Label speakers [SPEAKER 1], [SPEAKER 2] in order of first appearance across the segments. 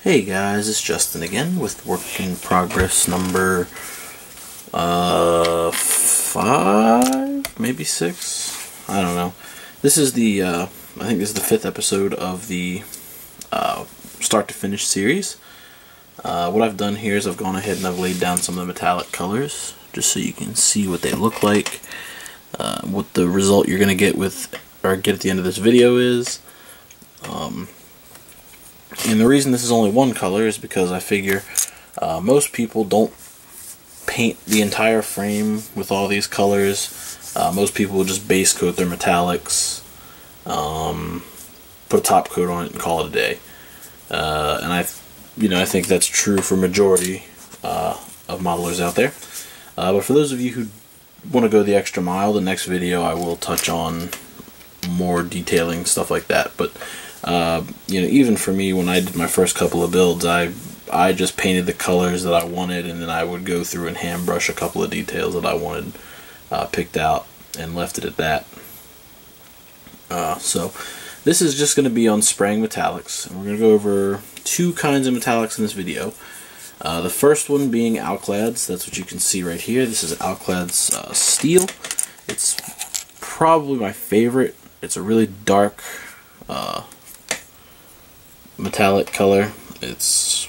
[SPEAKER 1] Hey guys, it's Justin again with work in progress number 5, maybe 6. I don't know. This is the I think this is the 5th episode of the start to finish series. What I've done here is I've gone ahead and I've laid down some of the metallic colors just so you can see what they look like, what the result you're gonna get at the end of this video is. And the reason this is only one color is because I figure most people don't paint the entire frame with all these colors. Most people will just base coat their metallics, put a top coat on it, and call it a day. And I think that's true for majority of modelers out there. But for those of you who want to go the extra mile, the next video I will touch on more detailing, stuff like that. But even for me, when I did my first couple of builds, I just painted the colors that I wanted, and then I would go through and hand brush a couple of details that I wanted picked out, and left it at that. So this is just going to be on spraying metallics, and we're going to go over 2 kinds of metallics in this video. The first one being Alclad's. That's what you can see right here. This is Alclad's Steel. It's probably my favorite. It's a really dark metallic color. It's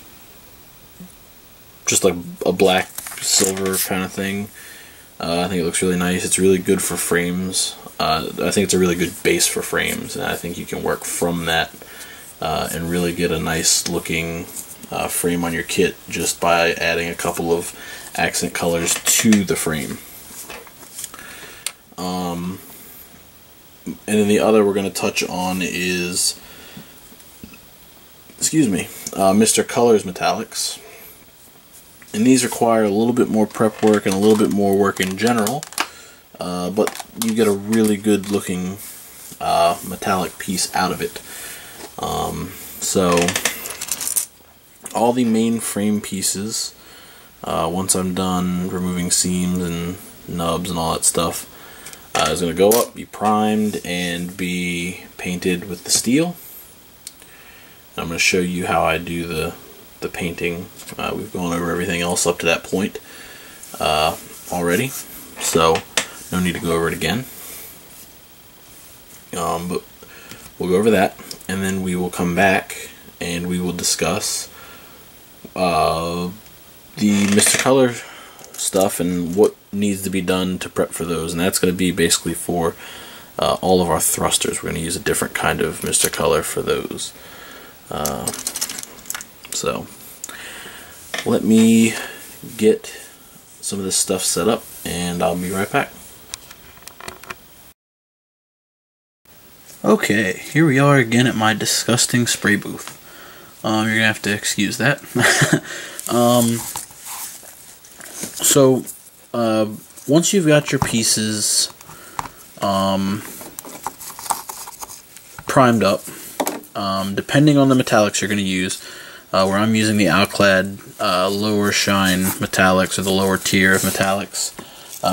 [SPEAKER 1] just like a black silver kind of thing. I think it looks really nice. It's really good for frames. I think it's a really good base for frames, and I think you can work from that and really get a nice looking frame on your kit just by adding a couple of accent colors to the frame. And then the other we're going to touch on is, Mr. Colors Metallics. And these require a little bit more prep work and a little bit more work in general, but you get a really good looking metallic piece out of it. So all the main frame pieces, once I'm done removing seams and nubs and all that stuff, is going to go up, be primed, and be painted with the steel. I'm going to show you how I do the painting. We've gone over everything else up to that point already, so no need to go over it again. But we'll go over that, and then we will come back and we will discuss the Mr. Color stuff and what needs to be done to prep for those. And that's going to be basically for all of our thrusters. We're going to use a different kind of Mr. Color for those. So let me get some of this stuff set up, and I'll be right back. Okay, here we are again at my disgusting spray booth. You're gonna have to excuse that. So once you've got your pieces primed up, depending on the metallics you're going to use, where I'm using the Alclad lower shine metallics, or the lower tier of metallics,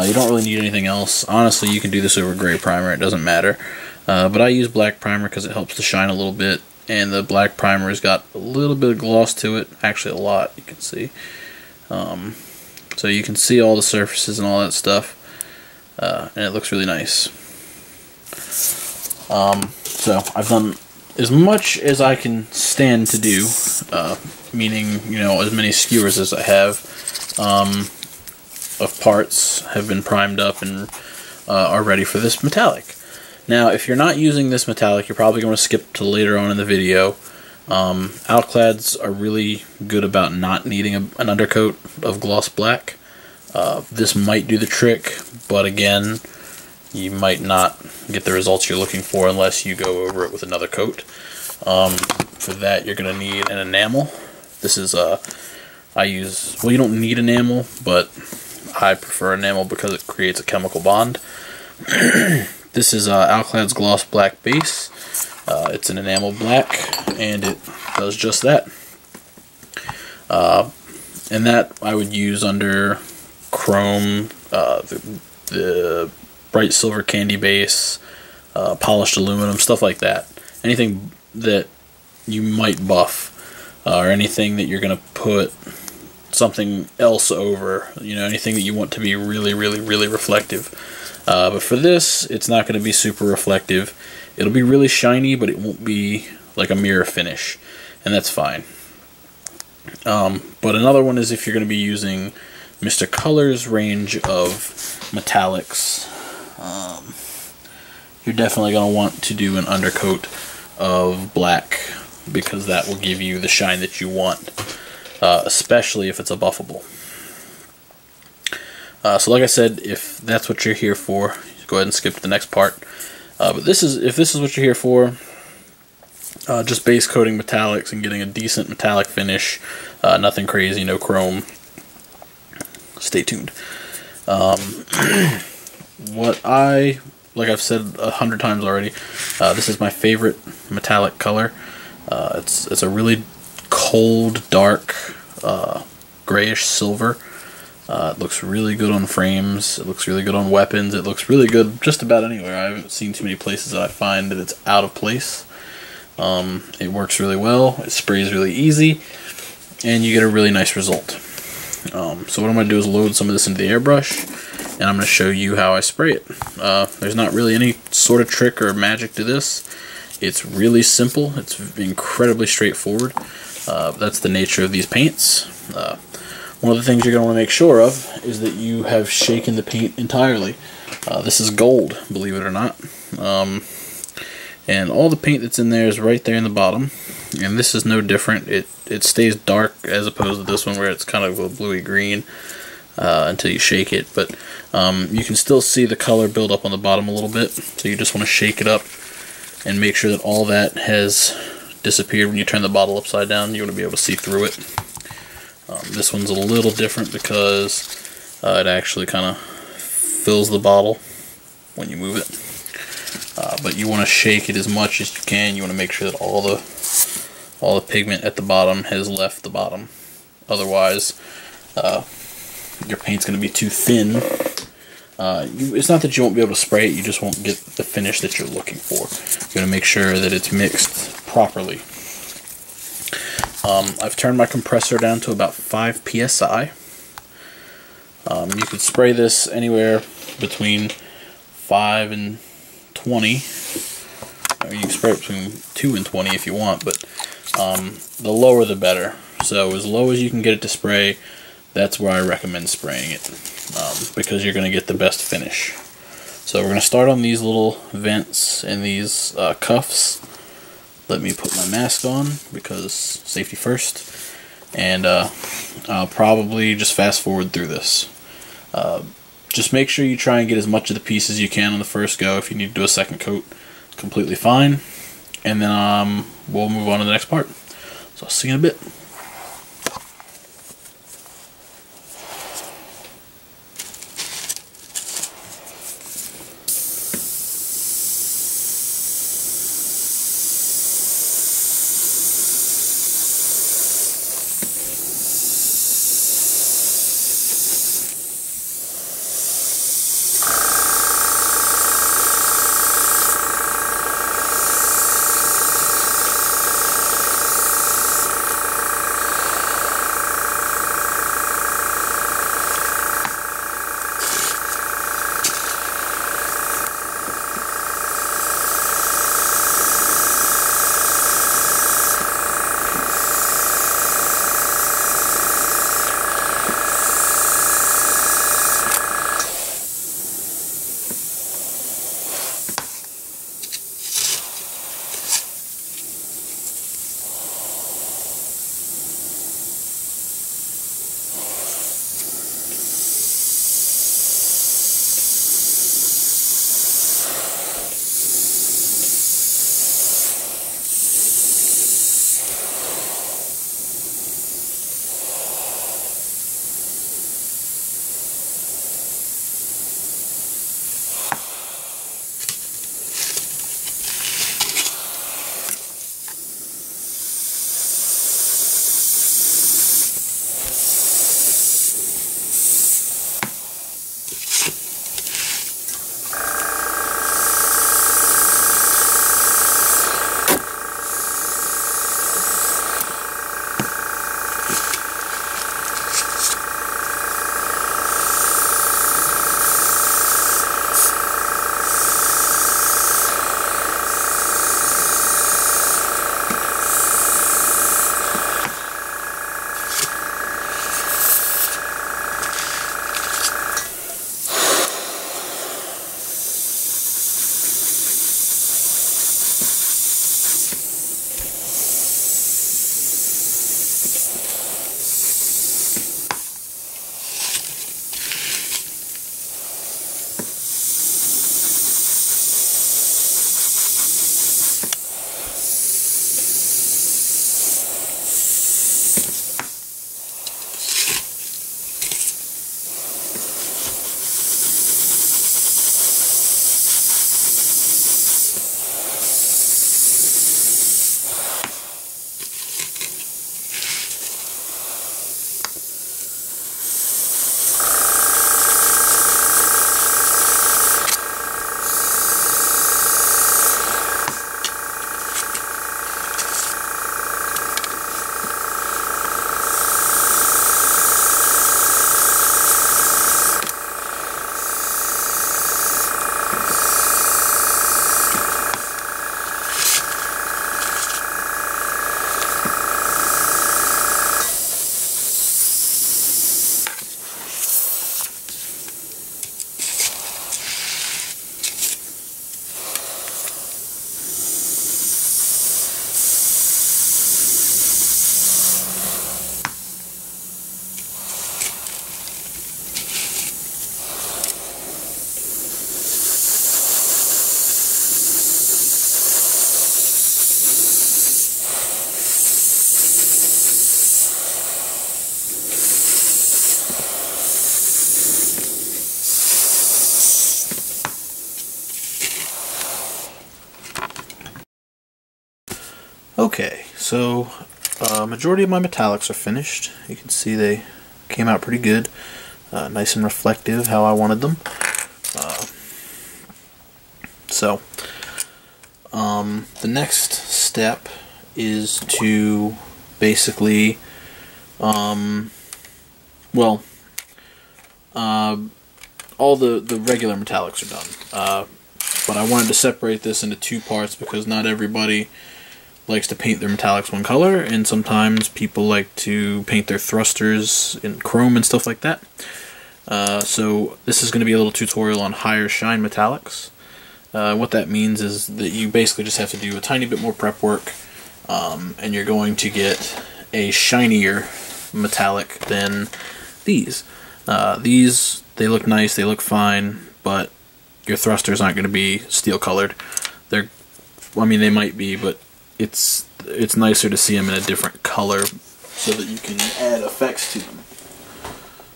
[SPEAKER 1] you don't really need anything else. Honestly, you can do this over gray primer, it doesn't matter. But I use black primer because it helps to shine a little bit, and the black primer has got a little bit of gloss to it, actually a lot, you can see. So you can see all the surfaces and all that stuff, and it looks really nice. So I've done as much as I can stand to do, meaning, as many skewers as I have of parts have been primed up and are ready for this metallic. Now, if you're not using this metallic, you're probably going to skip to later on in the video. Alclads are really good about not needing an undercoat of gloss black. This might do the trick, but again, you might not get the results you're looking for unless you go over it with another coat. For that, you're going to need an enamel. This is you don't need enamel, but I prefer enamel because it creates a chemical bond. This is Alclad's Gloss Black Base. It's an enamel black, and it does just that. And that I would use under chrome, the bright silver candy base, polished aluminum, stuff like that. Anything that you might buff. or anything that you're going to put something else over, you know, anything that you want to be really, really, really reflective. But for this, it's not going to be super reflective. It'll be really shiny, but it won't be like a mirror finish, and that's fine. But another one is if you're going to be using Mr. Color's range of metallics, you're definitely going to want to do an undercoat of black, because that will give you the shine that you want, especially if it's a buffable. So like I said, if that's what you're here for, go ahead and skip to the next part. But if this is what you're here for, just base coating metallics and getting a decent metallic finish, nothing crazy, no chrome, stay tuned. Like I've said 100 times already, this is my favorite metallic color. It's a really cold, dark, grayish silver. It looks really good on frames. It looks really good on weapons. It looks really good just about anywhere. I haven't seen too many places that I find that it's out of place. It works really well. It sprays really easy, and you get a really nice result. So what I'm going to do is load some of this into the airbrush, and I'm going to show you how I spray it. There's not really any sort of trick or magic to this. It's really simple. It's incredibly straightforward. That's the nature of these paints. One of the things you're going to want to make sure of is that you have shaken the paint entirely. This is gold, believe it or not. And all the paint that's in there is right there in the bottom. And this is no different. It stays dark as opposed to this one where it's kind of a bluey green until you shake it. But you can still see the color build up on the bottom a little bit. So you just want to shake it up and make sure that all that has disappeared. When you turn the bottle upside down, you want to be able to see through it. This one's a little different because it actually kind of fills the bottle when you move it. But you want to shake it as much as you can. You want to make sure that all the pigment at the bottom has left the bottom. Otherwise, your paint's going to be too thin. It's not that you won't be able to spray it, you just won't get the finish that you're looking for. You're going to make sure that it's mixed properly. I've turned my compressor down to about 5 psi. You could spray this anywhere between 5 and 20. You can spray it between 2 and 20 if you want, but the lower the better. So as low as you can get it to spray, that's where I recommend spraying it, because you're going to get the best finish. So we're going to start on these little vents and these cuffs. Let me put my mask on, because safety first, and I'll probably just fast forward through this. Just make sure you try and get as much of the piece as you can on the first go. If you need to do a second coat, completely fine, and then we'll move on to the next part. So I'll see you in a bit. Okay, so majority of my metallics are finished. You can see they came out pretty good. Nice and reflective, how I wanted them. The next step is to basically, all the regular metallics are done. But I wanted to separate this into two parts because not everybody likes to paint their metallics one color, and sometimes people like to paint their thrusters in chrome and stuff like that. So this is going to be a little tutorial on higher shine metallics. What that means is that you basically just have to do a tiny bit more prep work, and you're going to get a shinier metallic than these. These, they look nice, they look fine, but your thrusters aren't going to be steel colored. I mean, they might be, but it's nicer to see them in a different color so that you can add effects to them.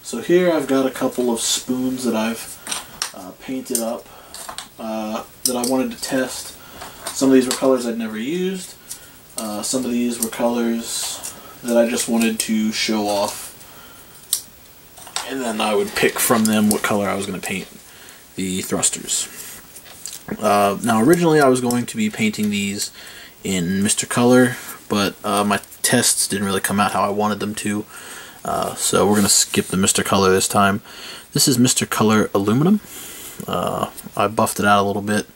[SPEAKER 1] So here I've got a couple of spoons that I've painted up that I wanted to test. Some of these were colors I'd never used. Some of these were colors that I just wanted to show off. And then I would pick from them what color I was going to paint the thrusters. Now originally I was going to be painting these in Mr. Color, but my tests didn't really come out how I wanted them to. So we're going to skip the Mr. Color this time. This is Mr. Color Aluminum. I buffed it out a little bit.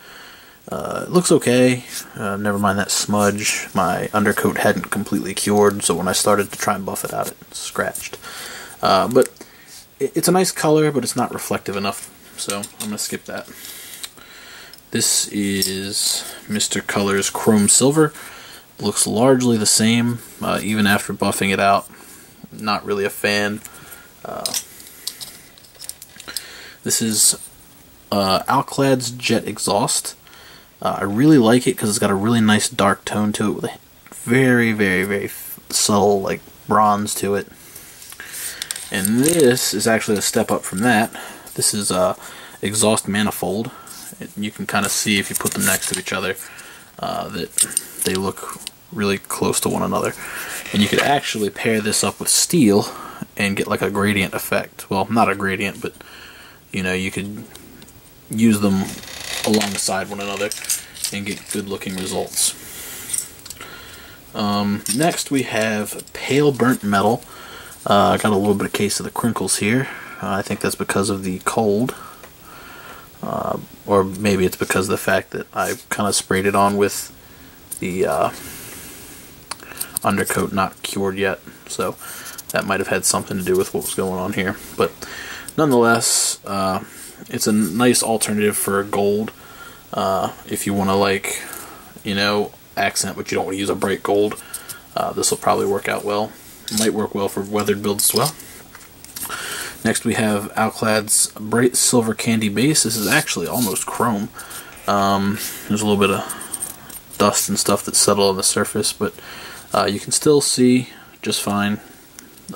[SPEAKER 1] It looks okay. Never mind that smudge. My undercoat hadn't completely cured, so when I started to try and buff it out, it scratched. But it's a nice color, but it's not reflective enough, so I'm going to skip that. This is Mr. Color's Chrome Silver. Looks largely the same, even after buffing it out. Not really a fan. This is Alclad's Jet Exhaust. I really like it because it's got a really nice dark tone to it with a very, very, very subtle like bronze to it. And this is actually a step up from that. This is Exhaust Manifold. You can kind of see if you put them next to each other that they look really close to one another. And you could actually pair this up with steel and get like a gradient effect. Well, not a gradient, but you know, you could use them alongside one another and get good looking results. Next we have Pale Burnt Metal. I got a little bit of case of the crinkles here. I think that's because of the cold. Or maybe it's because of the fact that I kind of sprayed it on with the undercoat not cured yet. So that might have had something to do with what was going on here. But nonetheless, it's a nice alternative for gold. If you want to, like, you know, accent, but you don't want to use a bright gold, this will probably work out well. It might work well for weathered builds as well. Next we have Alclad's Bright Silver Candy Base. This is actually almost chrome. There's a little bit of dust and stuff that settle on the surface, but you can still see just fine.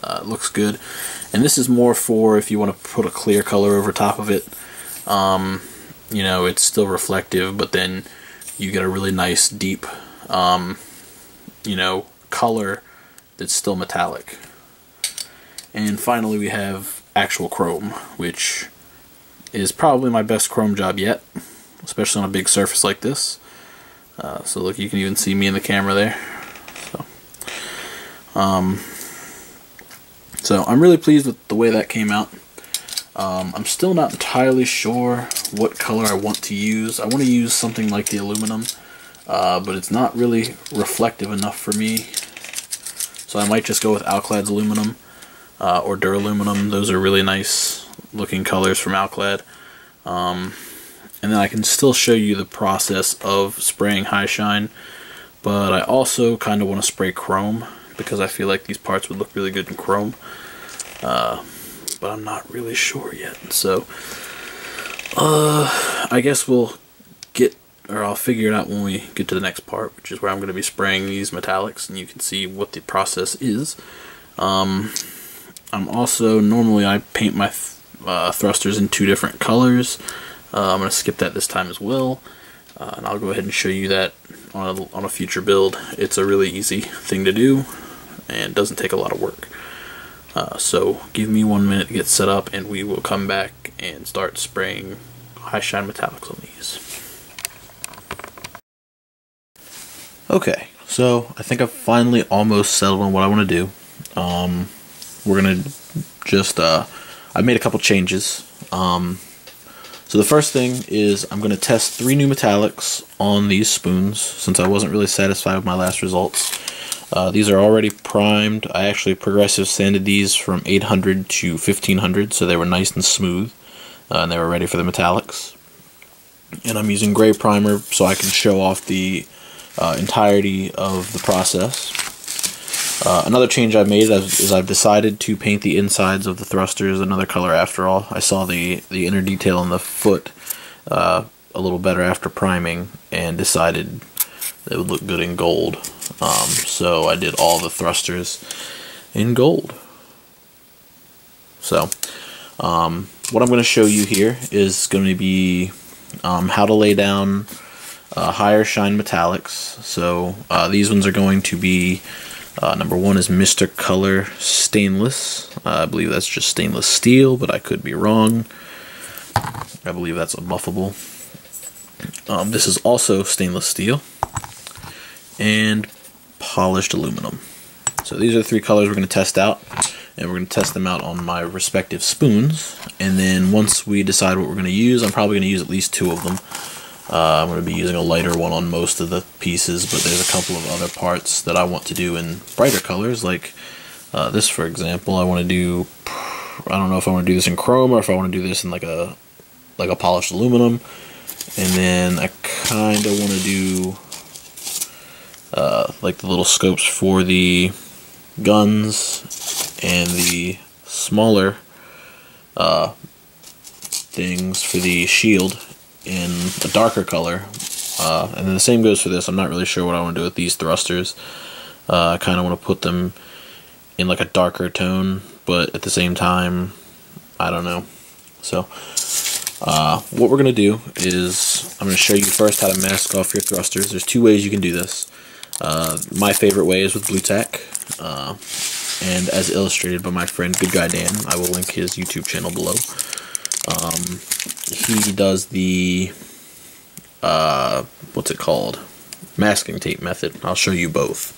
[SPEAKER 1] It looks good. And this is more for if you want to put a clear color over top of it. You know, it's still reflective, but then you get a really nice deep, you know, color that's still metallic. And finally we have Actual Chrome, which is probably my best chrome job yet, especially on a big surface like this. So look, you can even see me in the camera there. So I'm really pleased with the way that came out. I'm still not entirely sure what color I want to use. I want to use something like the aluminum, but it's not really reflective enough for me. So I might just go with Alclad's aluminum or Duraluminum. Those are really nice looking colors from Alclad. And then I can still show you the process of spraying high shine, but I also kind of want to spray chrome because I feel like these parts would look really good in chrome. But I'm not really sure yet. So I guess I'll figure it out when we get to the next part, which is where I'm going to be spraying these metallics, and you can see what the process is. I'm also, normally I paint my thrusters in two different colors. I'm going to skip that this time as well, and I'll go ahead and show you that on a future build. It's a really easy thing to do and doesn't take a lot of work. So give me 1 minute to get set up and we will come back and start spraying high shine metallics on these. Okay, so I think I've finally almost settled on what I want to do. We're gonna just I made a couple changes. So the first thing is I'm going to test 3 new metallics on these spoons since I wasn't really satisfied with my last results. These are already primed. I actually progressive sanded these from 800 to 1500, so they were nice and smooth, and they were ready for the metallics. And I'm using gray primer so I can show off the entirety of the process. Another change I've made is I've decided to paint the insides of the thrusters another color after all. I saw the inner detail on the foot a little better after priming and decided it would look good in gold. So I did all the thrusters in gold. So what I'm going to show you here is going to be how to lay down higher shine metallics. So these ones are going to be number 1 is Mr. Color Stainless. I believe that's just stainless steel, but I could be wrong. I believe that's a buffable. This is also stainless steel and polished aluminum. So these are the 3 colors we're going to test out, and we're going to test them out on my respective spoons. And then once we decide what we're going to use, I'm probably going to use at least 2 of them. I'm going to be using a lighter one on most of the pieces, but there's a couple of other parts that I want to do in brighter colors, like this, for example. I want to do, I don't know if I want to do this in chrome or if I want to do this in like a polished aluminum. And then I kind of want to do like the little scopes for the guns and the smaller things for the shield in a darker color, and then the same goes for this. I'm not really sure what I want to do with these thrusters. I kind of want to put them in like a darker tone, but at the same time, I don't know. So what we're going to do is I'm going to show you first how to mask off your thrusters. There's 2 ways you can do this. My favorite way is with Blu Tack, and as illustrated by my friend Good Guy Dan. I will link his YouTube channel below. He does the what's it called? Masking tape method. I'll show you both.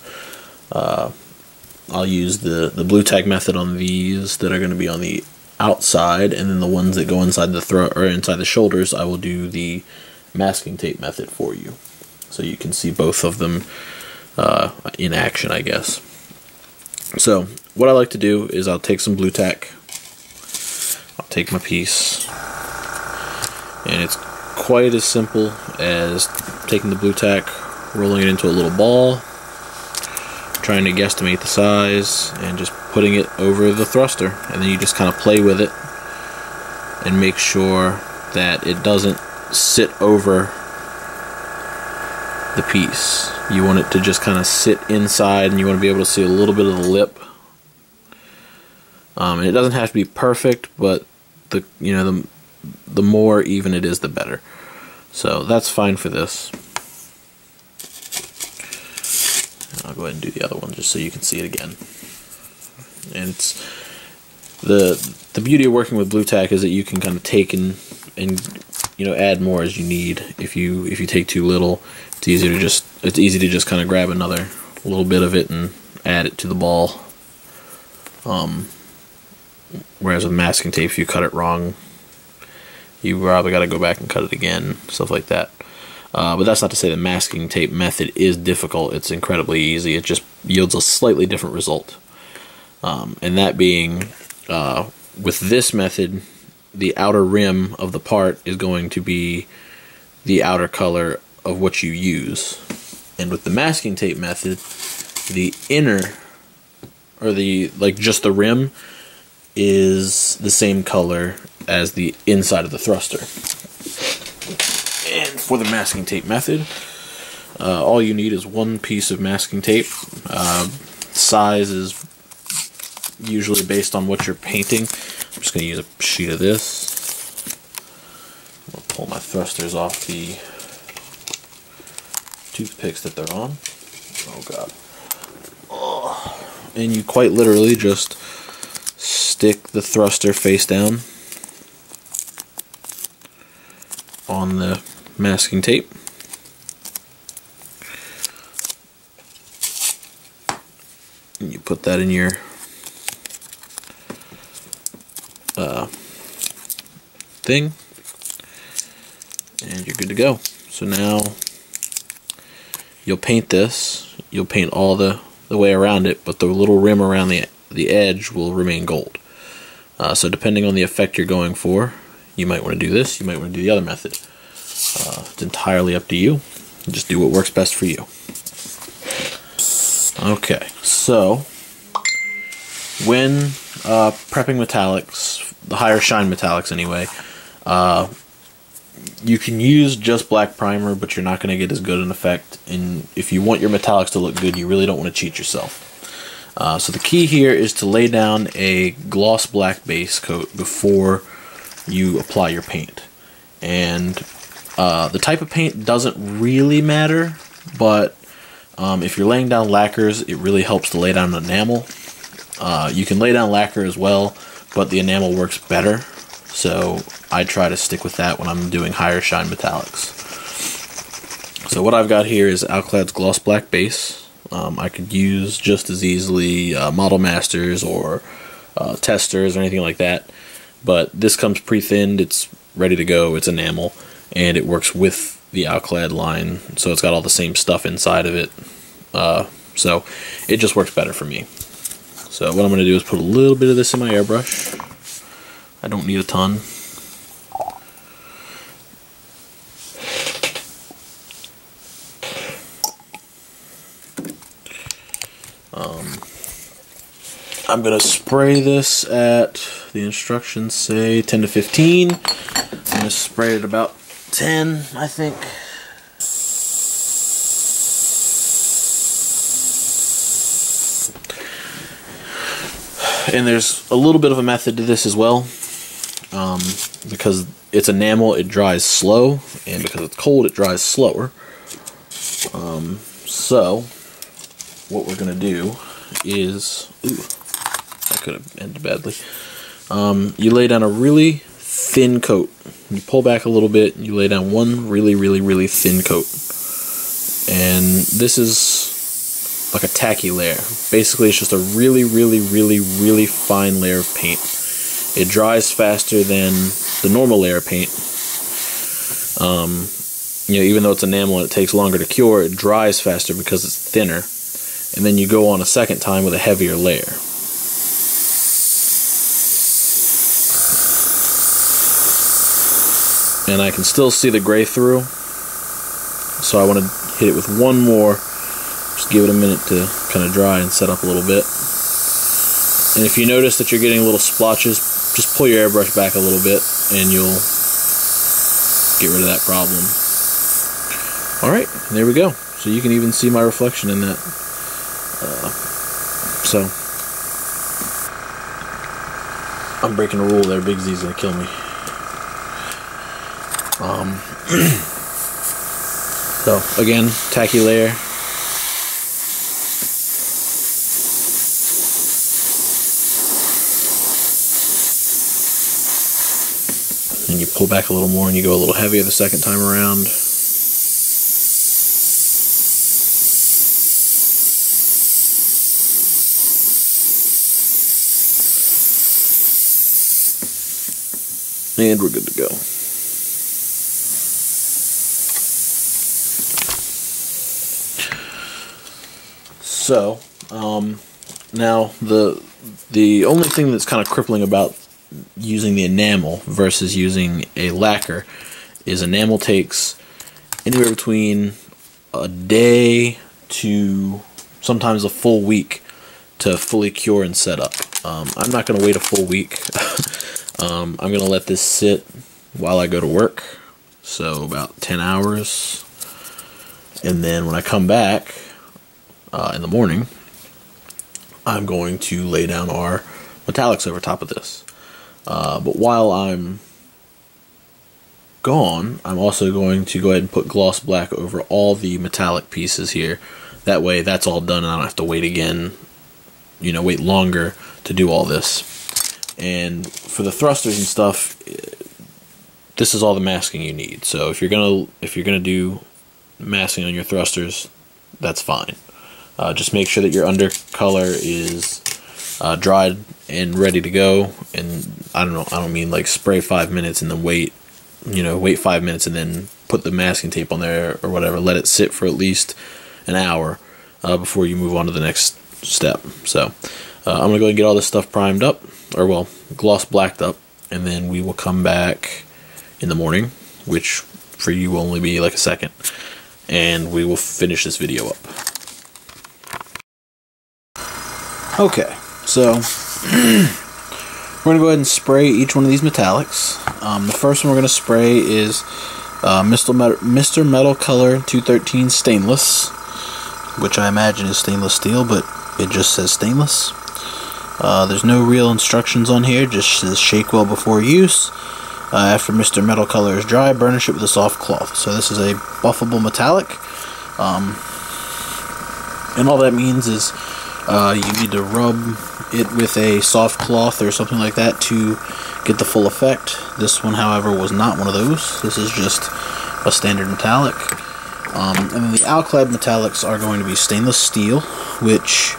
[SPEAKER 1] I'll use the Blu Tack method on these that are going to be on the outside, and then the ones that go inside the throat or inside the shoulders, I will do the masking tape method for you, so you can see both of them in action, I guess. So what I like to do is I'll take some Blu Tack. I'll take my piece, and it's quite as simple as taking the Blu Tack, rolling it into a little ball, trying to guesstimate the size, and just putting it over the thruster. And then you just kind of play with it and make sure that it doesn't sit over the piece. You want it to just kind of sit inside, and you want to be able to see a little bit of the lip. And it doesn't have to be perfect, but the more even it is, the better. So that's fine for this. I'll go ahead and do the other one just so you can see it again. And it's the beauty of working with Blu Tack is that you can kind of take and add more as you need. If you take too little, it's easy to just kind of grab another little bit of it and add it to the ball. Whereas with masking tape, if you cut it wrong, you probably got to go back and cut it again, stuff like that. But that's not to say the masking tape method is difficult. It's incredibly easy. It just yields a slightly different result. And that being, with this method, the outer rim of the part is going to be the outer color of what you use. And with the masking tape method, the inner, or just the rim, is the same color as the inside of the thruster. And for the masking tape method, all you need is 1 piece of masking tape. Size is usually based on what you're painting. I'm just going to use a sheet of this. I'll pull my thrusters off the toothpicks that they're on. Oh god. Oh. And you quite literally just stick the thruster face down on the masking tape. And you put that in your thing, and you're good to go. So now you'll paint this. You'll paint all the way around it, but the little rim around the edge will remain gold. So depending on the effect you're going for, you might want to do this, you might want to do the other method. It's entirely up to you. Just do what works best for you. Okay, so when prepping metallics, the higher shine metallics anyway, you can use just black primer, but you're not going to get as good an effect. And if you want your metallics to look good, you really don't want to cheat yourself. So the key here is to lay down a gloss black base coat before you apply your paint. And the type of paint doesn't really matter, but if you're laying down lacquers, it really helps to lay down enamel. You can lay down lacquer as well, but the enamel works better. So I try to stick with that when I'm doing higher shine metallics. So what I've got here is Alclad's gloss black base. I could use just as easily Model Masters or Testers or anything like that. But this comes pre-thinned, it's ready to go, it's enamel, and it works with the Alclad line, so it's got all the same stuff inside of it. So it just works better for me. So what I'm going to do is put a little bit of this in my airbrush. I don't need a ton. I'm going to spray this at, the instructions say 10 to 15. I'm going to spray it about 10, I think. And there's a little bit of a method to this as well. Because it's enamel, it dries slow, and because it's cold, it dries slower. So what we're going to do is... Ooh, that could have ended badly. You lay down a really thin coat. You pull back a little bit, you lay down one really, really, really thin coat. And this is like a tacky layer. Basically, it's just a really, really, really, really fine layer of paint. It dries faster than the normal layer of paint. You know, even though it's enamel and it takes longer to cure, it dries faster because it's thinner. And then you go on a second time with a heavier layer. And I can still see the gray through, so I want to hit it with one more, just give it a minute to kind of dry and set up a little bit. And if you notice that you're getting little splotches, just pull your airbrush back a little bit and you'll get rid of that problem. Alright, there we go. So you can even see my reflection in that. So I'm breaking a rule there. Big Z's gonna kill me. So again, tacky layer. And you pull back a little more and you go a little heavier the second time around. And we're good to go. So, now the only thing that's kind of crippling about using the enamel versus using a lacquer is enamel takes anywhere between a day to sometimes a full week to fully cure and set up. I'm not going to wait a full week. I'm going to let this sit while I go to work, so about 10 hours, and then when I come back in the morning, I'm going to lay down our metallics over top of this. But while I'm gone, I'm also going to go ahead and put gloss black over all the metallic pieces here. That way that's all done and I don't have to wait again, wait longer to do all this. And for the thrusters and stuff, this is all the masking you need. So if you're gonna do masking on your thrusters, that's fine. Just make sure that your undercolor is dried and ready to go. And I don't mean like spray 5 minutes and then wait 5 minutes and then put the masking tape on there or whatever. Let it sit for at least an hour before you move on to the next step. So I'm gonna go and get all this stuff primed up, or well, gloss blacked up, and then we will come back in the morning, which for you will only be like a second, and we will finish this video up. Okay, so we're going to go ahead and spray each one of these metallics. The first one we're going to spray is Mr. Metal Color 213 Stainless, which I imagine is stainless steel, but it just says stainless. There's no real instructions on here, just says shake well before use. After Mr. Metal Color is dry, burnish it with a soft cloth. So this is a buffable metallic. And all that means is you need to rub it with a soft cloth or something like that to get the full effect. This one, however, was not one of those. This is just a standard metallic. And then the Alclad metallics are going to be stainless steel, which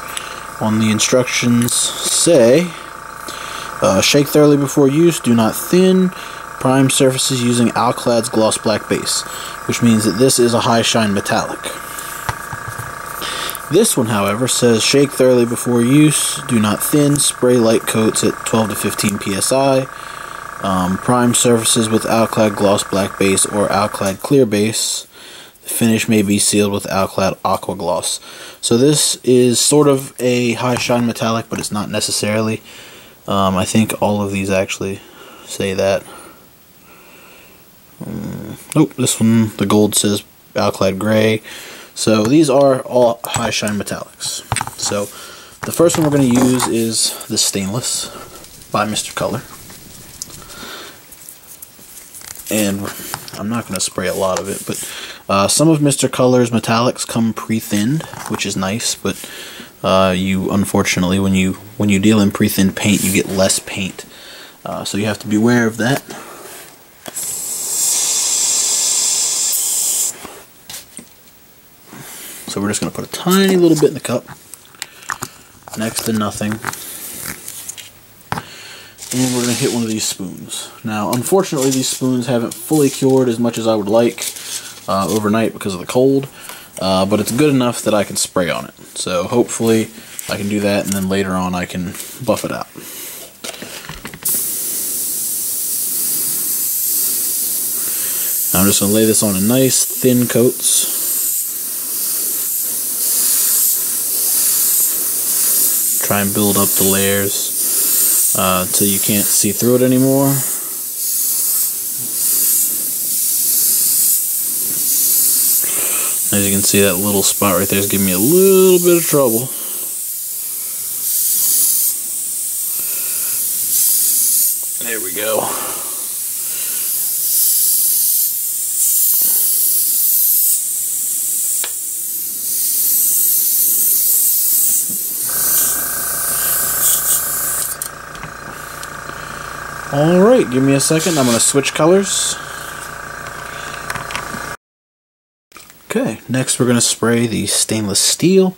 [SPEAKER 1] on the instructions say, shake thoroughly before use, do not thin, prime surfaces using Alclad's gloss black base, which means that this is a high shine metallic. This one, however, says shake thoroughly before use, do not thin, spray light coats at 12 to 15 psi, prime surfaces with Alclad gloss black base or Alclad clear base. The finish may be sealed with Alclad aqua gloss. So this is sort of a high shine metallic, but it's not necessarily. I think all of these actually say that. Nope, this one, the gold says Alclad gray. So these are all high shine metallics. So the first one we're going to use is the stainless by Mr. Color. And I'm not going to spray a lot of it, but some of Mr. Color's metallics come pre-thinned, which is nice, but you unfortunately when you deal in pre-thinned paint, you get less paint. So you have to be aware of that. So we're just going to put a tiny little bit in the cup, next to nothing, and we're going to hit one of these spoons. Now, unfortunately, these spoons haven't fully cured as much as I would like overnight because of the cold, but it's good enough that I can spray on it. So hopefully I can do that, and then later on I can buff it out. Now I'm just going to lay this on in nice thin coats. Try and build up the layers until you can't see through it anymore. As you can see, that little spot right there is giving me a little bit of trouble. There we go. Alright, give me a second. I'm going to switch colors. Okay, next we're going to spray the stainless steel.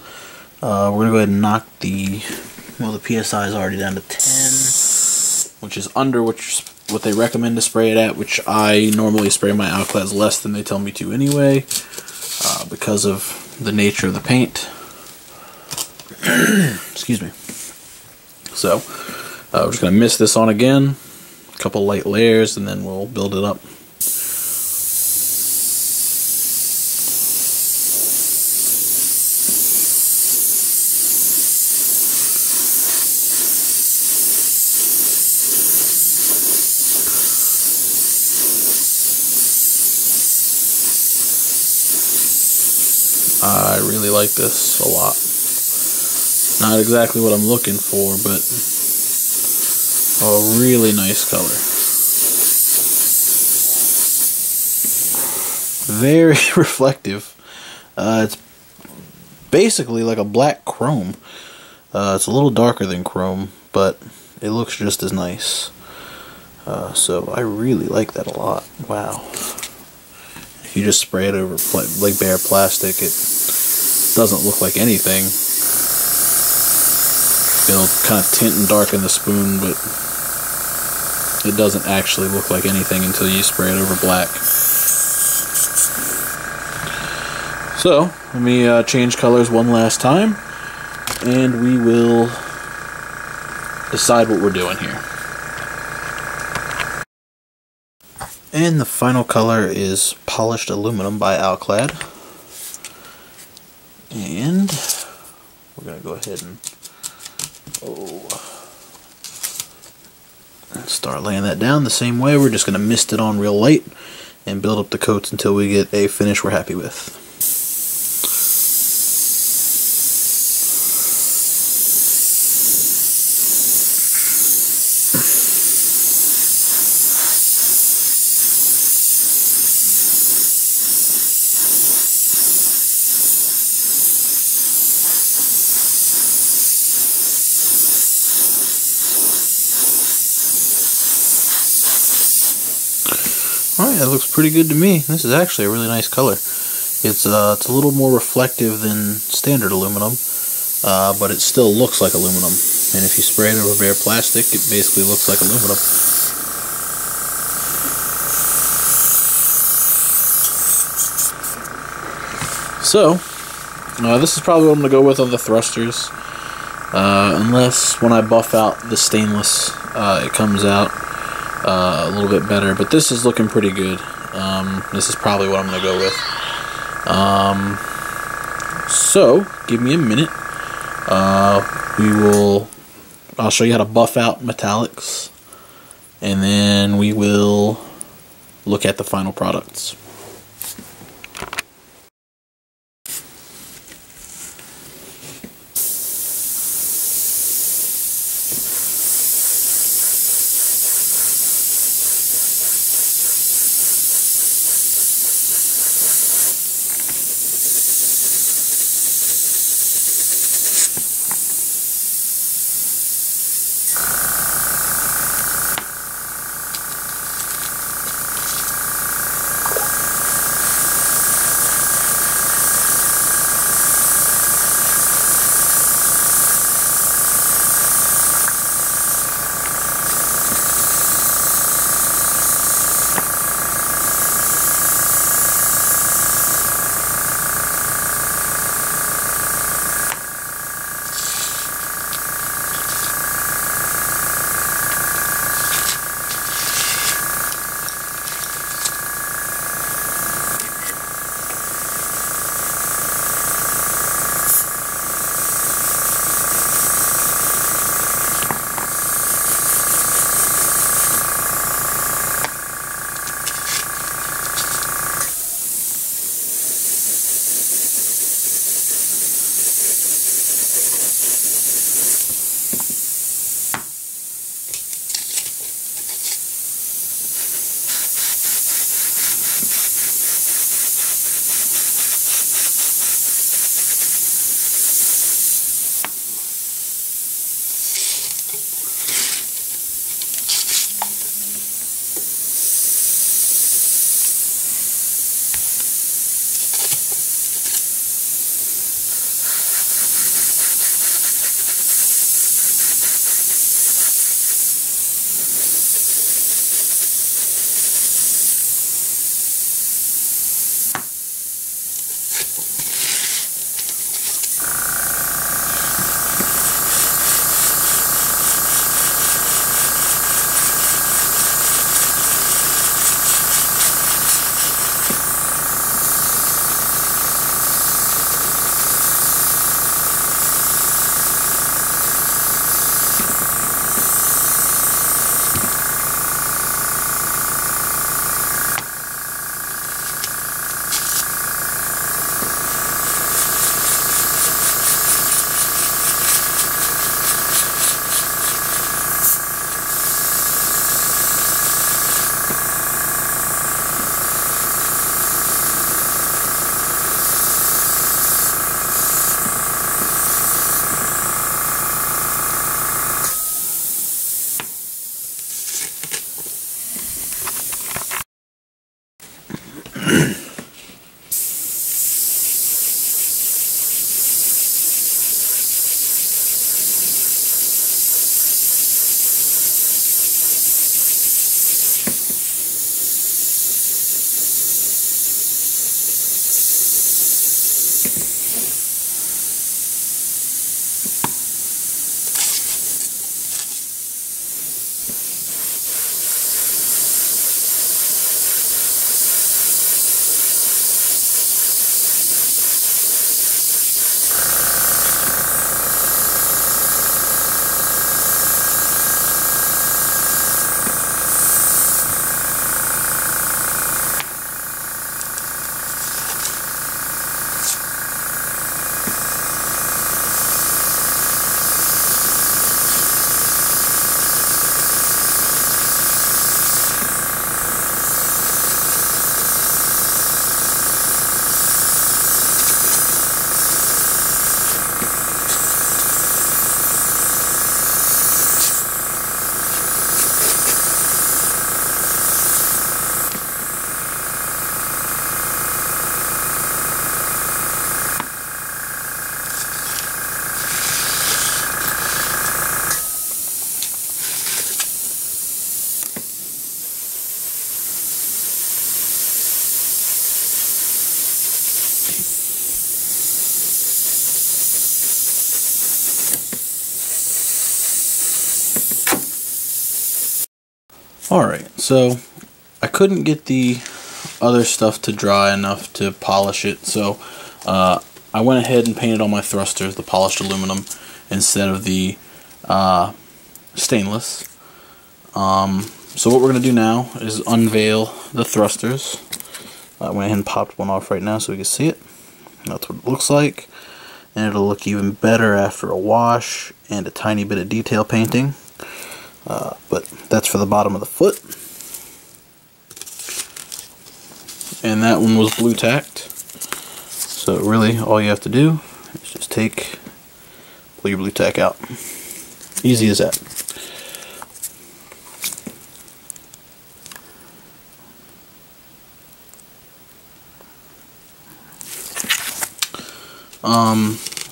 [SPEAKER 1] We're going to go ahead and knock the PSI is already down to 10, which is under what they recommend to spray it at, which I normally spray my Alclads less than they tell me to anyway, because of the nature of the paint. Excuse me. So, we're just going to mist this on again. A couple light layers, and then we'll build it up. I really like this a lot. Not exactly what I'm looking for, but a really nice color. very reflective. It's basically like a black chrome. It's a little darker than chrome, but it looks just as nice. So I really like that a lot. Wow. If you just spray it over like bare plastic, it doesn't look like anything. It'll kind of tint and darken the spoon, but it doesn't actually look like anything until you spray it over black. So, let me change colors one last time, and we will decide what we're doing here. And the final color is Polished Aluminum by Alclad. And we're going to go ahead and start laying that down the same way. We're just going to mist it on real light and build up the coats until we get a finish we're happy with. Alright, that looks pretty good to me. This is actually a really nice color. It's a little more reflective than standard aluminum, but it still looks like aluminum. And if you spray it over bare plastic, it basically looks like aluminum. So, this is probably what I'm going to go with on the thrusters. Unless when I buff out the stainless, it comes out a little bit better, but this is looking pretty good. This is probably what I'm going to go with. So, give me a minute. I'll show you how to buff out metallics, and then we will look at the final products. Alright, so I couldn't get the other stuff to dry enough to polish it, so I went ahead and painted all my thrusters the polished aluminum instead of the stainless. So what we're going to do now is unveil the thrusters. I went ahead and popped one off right now so we can see it. That's what it looks like, and it'll look even better after a wash and a tiny bit of detail painting. But that's for the bottom of the foot. And that one was blue tacked. So really all you have to do is just pull your blue tack out. Easy as that.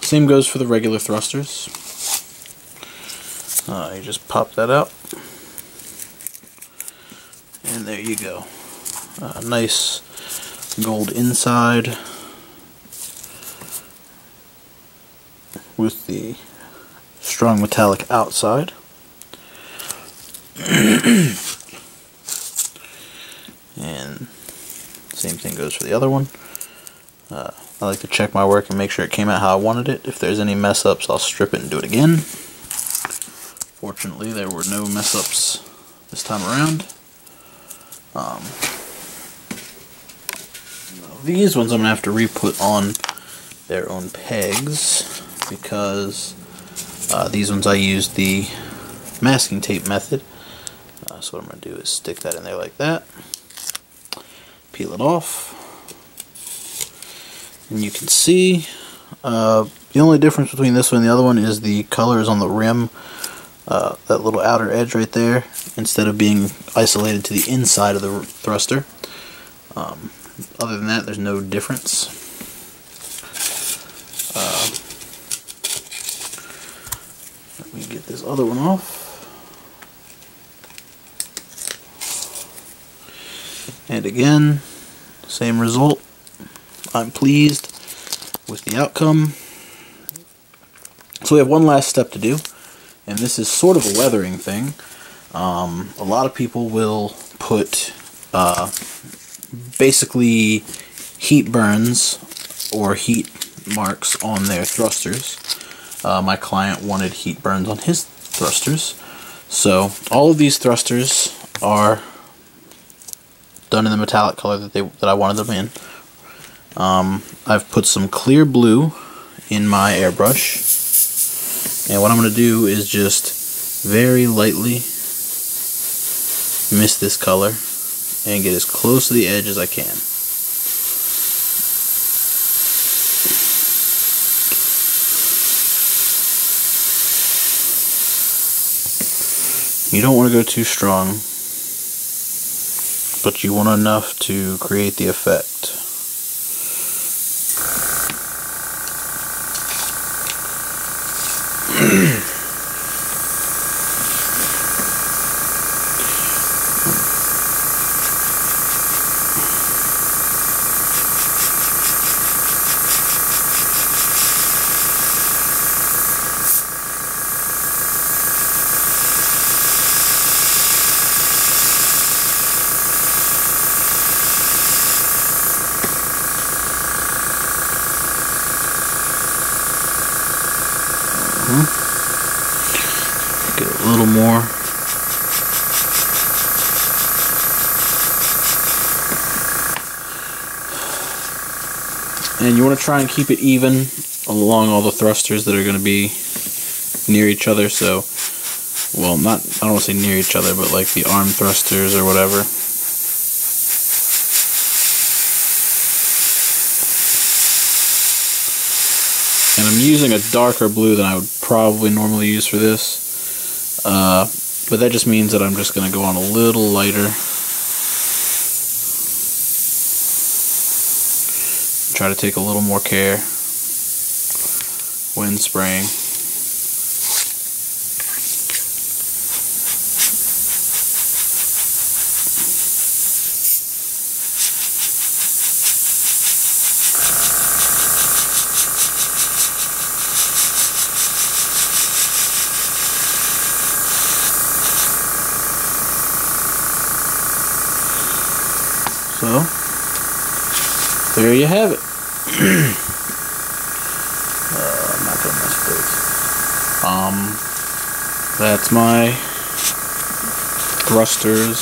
[SPEAKER 1] Same goes for the regular thrusters. You just pop that out, and there you go. Nice gold inside with the strong metallic outside. And same thing goes for the other one. I like to check my work and make sure it came out how I wanted it. If there's any mess ups, I'll strip it and do it again. Fortunately, there were no mess ups this time around. These ones I'm going to have to re-put on their own pegs because these ones I used the masking tape method. So what I'm going to do is stick that in there like that, peel it off, and you can see the only difference between this one and the other one is the colors on the rim. That little outer edge right there, instead of being isolated to the inside of the thruster. Other than that, there's no difference. Let me get this other one off. And again, same result. I'm pleased with the outcome. So we have one last step to do, and this is sort of a weathering thing. A lot of people will put basically heat burns or heat marks on their thrusters. My client wanted heat burns on his thrusters. So all of these thrusters are done in the metallic color that I wanted them in. I've put some clear blue in my airbrush. And what I'm going to do is just very lightly mist this color and get as close to the edge as I can. You don't want to go too strong, but you want enough to create the effect. Get a little more. And you want to try and keep it even along all the thrusters that are going to be near each other. So, well, I don't want to say near each other, but like the arm thrusters or whatever. And I'm using a darker blue than I would probably normally use for this. But that just means that I'm just going to go on a little lighter. Try to take a little more care when spraying. So, there you have it. I'm not gonna mess with those. That's my thrusters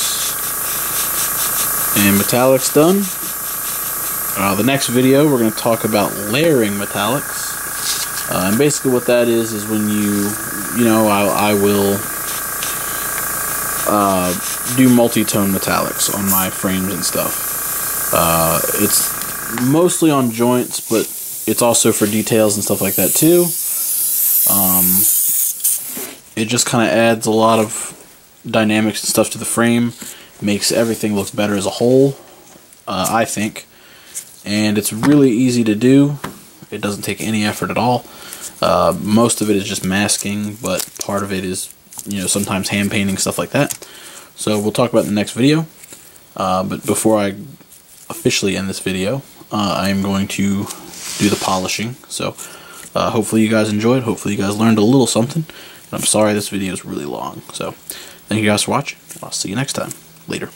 [SPEAKER 1] and metallics done. The next video we're going to talk about layering metallics, and basically what that is when I will do multi-tone metallics on my frames and stuff. It's mostly on joints, but it's also for details and stuff like that too. It just kind of adds a lot of dynamics and stuff to the frame, makes everything look better as a whole, I think. And it's really easy to do. It doesn't take any effort at all. Most of it is just masking, but part of it is, sometimes hand painting, stuff like that. So we'll talk about it in the next video. But before I officially end this video, I am going to do the polishing. So hopefully you guys enjoyed. Hopefully you guys learned a little something. And I'm sorry this video is really long. So thank you guys for watching. I'll see you next time. Later.